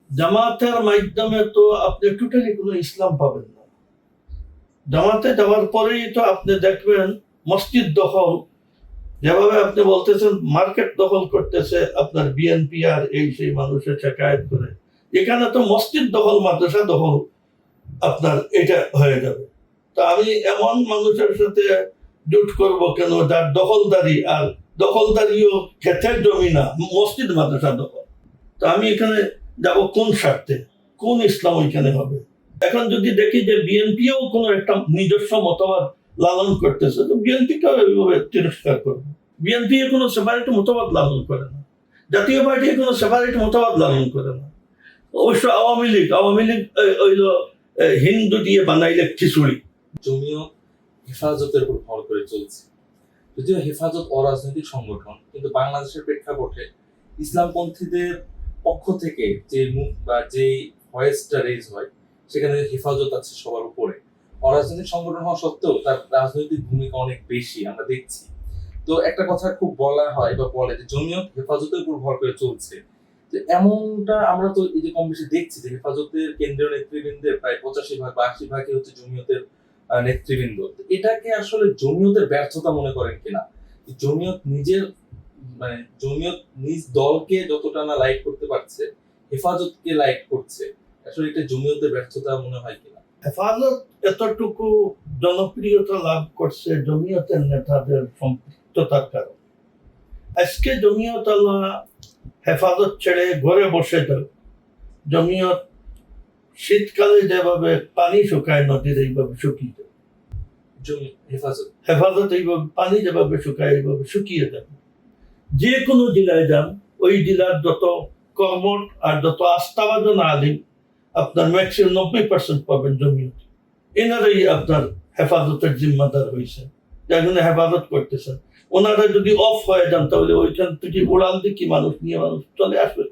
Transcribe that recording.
জামাতের মাধ্যমে তো আপনি টোটালি কোনো ইসলাম পাবেন না। জামাতে যাওয়ার পরেই তো আপনি দেখবেন মসজিদ দখল, যেভাবে আপনি বলতেছেন মার্কেট দখল করতেছে আপনার বিএনপি আর এই সেই মানুষের শেখায়ত করে, এখানে তো মসজিদ দখল, মাদ্রাসা দখল আপনার এটা হয়ে যাবে। তা আমি এমন মানুষের সাথে জোট করব কেন যার দখলদারি, আর দখলদারিও ক্ষেতের জমি না, মসজিদ মাদ্রাসা দখল। তা আমি এখানে যাব কোন স্বার্থে, কোন ইসলাম ওইখানে হবে? এখন যদি দেখি যে বিএনপিও কোনো একটা নিজস্ব মতবাদ লালন করতেছে, তো বিএনপিকেও এইভাবে তিরস্কার করবো। বিএনপি কোনো সেপারেট মতবাদ লালন করে না, জাতীয় পার্টি কোনো সেপারেট মতবাদ লালন করে না। অবশ্য আওয়ামী লীগ হইল হিন্দু দিয়ে বানাইলে খিচুড়ি। জমিয়ত হেফাজতের উপর ভর করে চলছে। যদিও হেফাজত অরাজনৈতিক সংগঠন, কিন্তু বাংলাদেশের প্রেক্ষাপটে ইসলামপন্থীদের পক্ষ থেকে যে মুখ বা যে ভয়েসটা রেজ হয়, সেখানে হেফাজত আছে সবার উপরে। অরাজনৈতিক সংগঠন হওয়া সত্ত্বেও তার রাজনৈতিক ভূমিকা অনেক বেশি আমরা দেখছি। তো একটা কথা খুব বলা হয় বা বলে যে জমিয়ত হেফাজতের উপর ভর করে চলছে। তো এমনটা আমরা তো এই যে কম বেশি দেখছি যে হেফাজতের কেন্দ্রীয় নেতৃবৃন্দের প্রায় 85 ভাগ বা 80 ভাগই হচ্ছে জমিয়তের নেতৃবৃন্দ। এটা আসলে জমিয়তের ব্যর্থতা মনে করেন কিনা? জমিয়ত জমিয়ত নিজ দলকে যতটা না লাইক করতে পারছে, হেফাজতকে লাইক করছে, আসলে এটা জমিয়তের ব্যর্থতা মনে হয় কিনা? হেফাজত এতটুকু জনপ্রিয়তা লাভ করছে জমিয়তের নেতাদের সম্পৃক্ততার কারণে। আজকে জমিয়ত হেফাজত ছেড়ে ঘরে বসে যাও, জমিয়ত শীতকালে যেভাবে পানি শুকায় নদীর, এইভাবে শুকিয়ে যাবে। হেফাজত এইভাবে পানি যেভাবে শুকায় এইভাবে শুকিয়ে যাবে। যে কোনো জেলায় যান, ওই জেলার যত কর্মঠ আর যত আস্থাভাজন আলিম আপনার ম্যাক্সিমাম 90% পাবেন জমিয়ত। এনারাই আপনার হেফাজতের জিম্মাদার হয়েছে, যেখানে হেফাজত করতেছেন। ওনারা যদি অফ হয়ে যান তাহলে ওইখান থেকে উড়াল দিকে মানুষ নিয়ে মানুষ চলে আসবে।